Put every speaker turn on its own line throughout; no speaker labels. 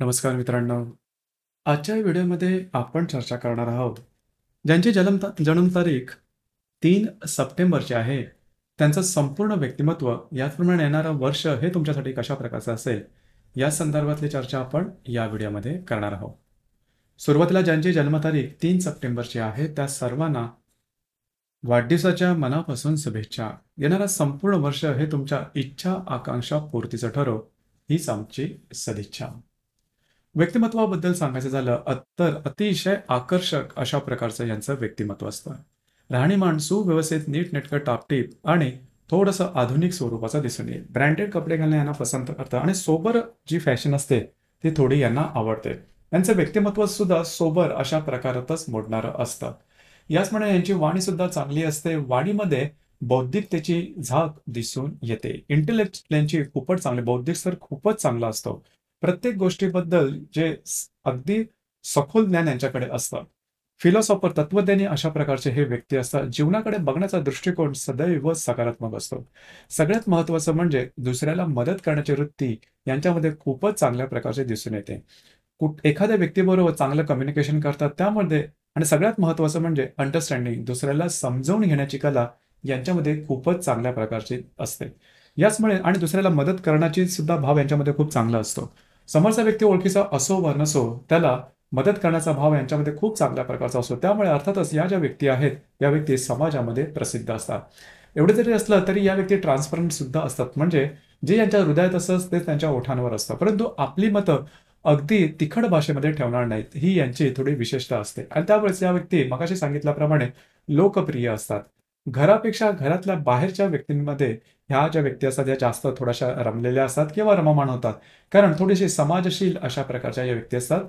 नमस्कार मित्रांनो. आजच्या व्हिडिओमध्ये आपण चर्चा करणार आहोत ज्यांची जन्मतारीख 3 सप्टेंबरची आहे, त्यांचं संपूर्ण व्यक्तिमत्व याचप्रमाणे येणारं वर्ष हे तुमच्यासाठी कशा प्रकारचं असेल या संदर्भातली चर्चा आपण या व्हिडिओमध्ये करणार आहोत. सुरुवातीला ज्यांची जन्मतारीख 3 सप्टेंबरची आहे त्या सर्वांना वाढदिवसाच्या मनापासून शुभेच्छा. येणारं संपूर्ण वर्ष हे तुमच्या इच्छा आकांक्षा पूर्तीचं ठरो हीच आमची सदिच्छा. व्यक्तिमत्वाबद्दल सांगायचं झालं तर अतिशय आकर्षक अशा प्रकारचं यांचं व्यक्तिमत्व असतं. राहणीमान सुव्यवस्थित नीटनेटकं टापटीप आणि थोडंसं आधुनिक स्वरूपाचं दिसून येईल. ब्रँडेड कपडे घालणं यांना पसंत करतं आणि सोबर जी फॅशन असते ती थोडी यांना आवडते. यांचं व्यक्तिमत्व सुद्धा सोबर अशा प्रकारातच मोडणारं असतं. याचप्रमाणे यांची वाणी सुद्धा चांगली असते. वाणीमध्ये बौद्धिकतेची झाक दिसून येते. इंटेलेक्ट यांची खूपच चांगली, बौद्धिक स्तर खूपच चांगला असतो. प्रत्येक गोष्टीबद्दल जे अगदी सखोल ज्ञान यांच्याकडे असतं. फिलॉसॉफर, तत्वज्ञानी अशा प्रकारचे हे व्यक्ती असतात. जीवनाकडे बघण्याचा दृष्टिकोन सदैव सकारात्मक असतो. सगळ्यात महत्त्वाचं म्हणजे दुसऱ्याला मदत करण्याची वृत्ती यांच्यामध्ये खूपच चांगल्या प्रकारचे दिसून येते. एखाद्या व्यक्तीबरोबर चांगलं कम्युनिकेशन करतात त्यामध्ये, आणि सगळ्यात महत्त्वाचं म्हणजे अंडरस्टँडिंग, दुसऱ्याला समजावून घेण्याची कला यांच्यामध्ये खूपच चांगल्या प्रकारची असते. याचमुळे आणि दुसऱ्याला मदत करण्याची सुद्धा भाव यांच्यामध्ये खूप चांगला असतो. समोरचा व्यक्ती ओळखीचा असो वा नसो त्याला मदत करण्याचा भाव यांच्यामध्ये खूप चांगल्या प्रकारचा असतो. त्यामुळे अर्थातच या ज्या व्यक्ती आहेत या व्यक्ती समाजामध्ये प्रसिद्ध असतात. एवढे जरी असलं तरी या व्यक्ती ट्रान्सपरंट सुद्धा असतात. म्हणजे जे यांच्या हृदयात असतं ते त्यांच्या ओठांवर असतं, परंतु आपली मतं अगदी तिखट भाषेमध्ये ठेवणार नाहीत, ही यांची थोडी विशेषता असते. आणि त्यामुळेच या व्यक्ती मगाशी सांगितल्याप्रमाणे लोकप्रिय असतात. घरापेक्षा घरातल्या बाहेरच्या व्यक्तींमध्ये ह्या ज्या व्यक्ती असतात या जास्त थोड्याशा रमलेल्या असतात किंवा रममाण होतात, कारण थोडीशी समाजशील अशा प्रकारच्या या व्यक्ती असतात.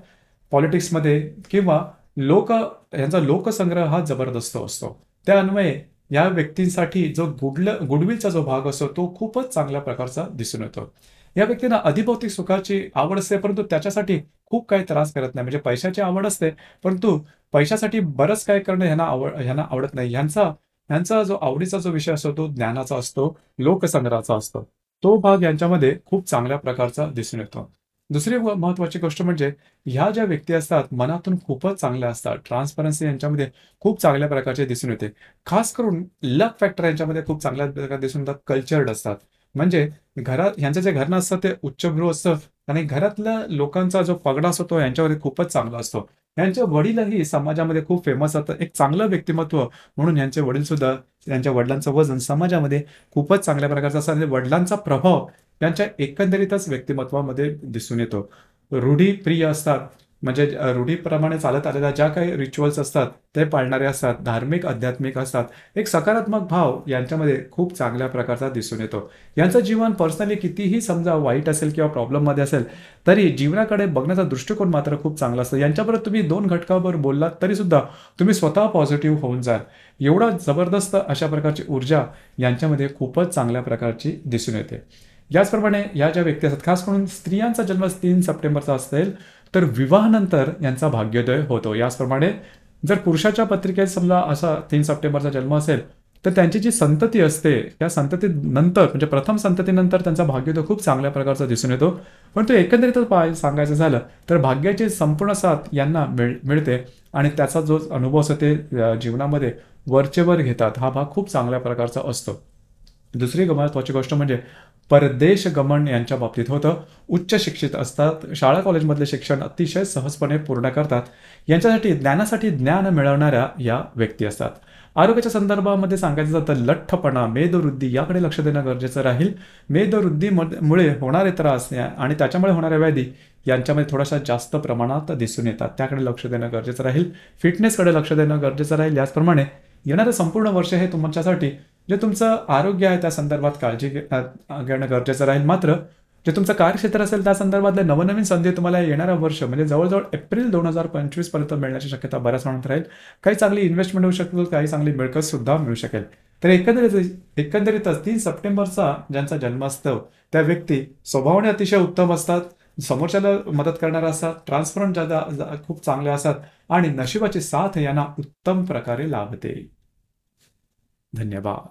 पॉलिटिक्समध्ये किंवा यांचा लोकसंग्रह हा जबरदस्त असतो. त्या अन्वये या व्यक्तींसाठी जो गुडविलचा जो भाग असतो तो खूपच चांगल्या प्रकारचा दिसून येतो. या व्यक्तींना अधिभौतिक सुखाची आवड असते, परंतु त्याच्यासाठी खूप काही त्रास करत नाही. म्हणजे पैशाची आवड असते, परंतु पैशासाठी बरंच काय करणं ह्यांना आवडत नाही. यांचा जो आवडीचा जो विषय असतो तो ज्ञानाचा असतो, लोकसंग्रहाचा असतो. तो भाग यांच्यामध्ये खूप चांगल्या प्रकारचा दिसून येतो. दुसरी महत्वाची गोष्ट म्हणजे ह्या ज्या व्यक्ती असतात मनातून खूपच चांगल्या असतात. ट्रान्सपरन्सी यांच्यामध्ये खूप चांगल्या प्रकारचे दिसून येते. खास करून लक फॅक्टर यांच्यामध्ये खूप चांगल्या प्रकारे दिसून येतात. कल्चर्ड असतात. म्हणजे ह्यांचं जे घरनं असतं ते उच्चभ्रू असतं आणि घरातल्या लोकांचा जो पगडा असतो तो यांच्यावर खूपच चांगला असतो. यांचे वडीलही समाजामध्ये खूप फेमस असतात. एक चांगलं व्यक्तिमत्व म्हणून यांचे वडील सुद्धा, त्यांच्या वडिलांचं वजन समाजामध्ये खूपच चांगल्या प्रकारचं असतं आणि वडिलांचा प्रभाव त्यांच्या एकंदरीतच व्यक्तिमत्वामध्ये दिसून येतो. रूढीप्रिय असतात. म्हणजे रूढीप्रमाणे चालत आलेल्या ज्या काही रिच्युअल्स असतात ते पाळणारे असतात. धार्मिक आध्यात्मिक असतात. एक सकारात्मक भाव यांच्यामध्ये खूप चांगल्या प्रकारचा दिसून येतो. यांचं जीवन पर्सनली कितीही समजा वाईट असेल किंवा प्रॉब्लेममध्ये असेल तरी जीवनाकडे बघण्याचा दृष्टिकोन मात्र खूप चांगला असतो. यांच्याबरोबर तुम्ही 2 घटकावर बोललात तरी सुद्धा तुम्ही स्वतः पॉझिटिव्ह होऊन जाल. एवढा जबरदस्त अशा प्रकारची ऊर्जा यांच्यामध्ये खूपच चांगल्या प्रकारची दिसून येते. याचप्रमाणे या ज्या व्यक्ती असतात, खास करून स्त्रियांचा जन्म 3 सप्टेंबरचा असेल तर विवाहानंतर यांचा भाग्योदय होतो. याचप्रमाणे जर पुरुषाच्या पत्रिकेत समजा असा 3 सप्टेंबरचा जन्म असेल तर त्यांची जी संतती असते त्या संततीनंतर म्हणजे प्रथम संततीनंतर त्यांचा भाग्योदय खूप चांगल्या प्रकारचा दिसून येतो. परंतु एकंदरीतच सांगायचं झालं तर भाग्याची संपूर्ण साथ यांना मिळते आणि त्याचा जो अनुभव असतो ते जीवनामध्ये वरचेवर घेतात. हा भाग खूप चांगल्या प्रकारचा असतो. दुसरी महत्त्वाची गोष्ट म्हणजे परदेश गमन यांच्या बाबतीत होतं. उच्च शिक्षित असतात. शाळा कॉलेजमधले शिक्षण अतिशय सहजपणे पूर्ण करतात. यांच्यासाठी ज्ञानासाठी ज्ञान मिळवणाऱ्या या व्यक्ती असतात. आरोग्याच्या संदर्भामध्ये सांगायचं झालं तर लठ्ठपणा, मेदवृद्धी याकडे लक्ष देणं गरजेचं राहील. मेदवृद्धीमुळे होणारे त्रास आणि त्याच्यामुळे होणाऱ्या व्याधी यांच्यामध्ये थोडासा जास्त प्रमाणात दिसून येतात. त्याकडे लक्ष देणं गरजेचं राहील. फिटनेसकडे लक्ष देणं गरजेचं राहील. याचप्रमाणे येणारं संपूर्ण वर्ष हे तुमच्यासाठी जे तुमचं आरोग्य आहे त्या संदर्भात काळजी घेणं गरजेचं राहील. मात्र जे तुमचं कार्यक्षेत्र असेल त्या संदर्भातले नवनवीन संधी तुम्हाला येणाऱ्या वर्ष म्हणजे जवळजवळ एप्रिल 2025 पर्यंत मिळण्याची शक्यता बऱ्याच प्रमाणात राहील. काही चांगली इन्व्हेस्टमेंट होऊ शकते, काही चांगली मिळकत सुद्धा मिळू शकेल. तर एकंदरीतच 3 सप्टेंबरचा ज्यांचा जन्म असतो त्या व्यक्ती स्वभावाने अतिशय उत्तम असतात. समोरच्याला मदत करणारा असतात. ट्रान्सपरंट खूप चांगले असतात आणि नशिबाची साथ यांना उत्तम प्रकारे लाभते. धन्यवाद.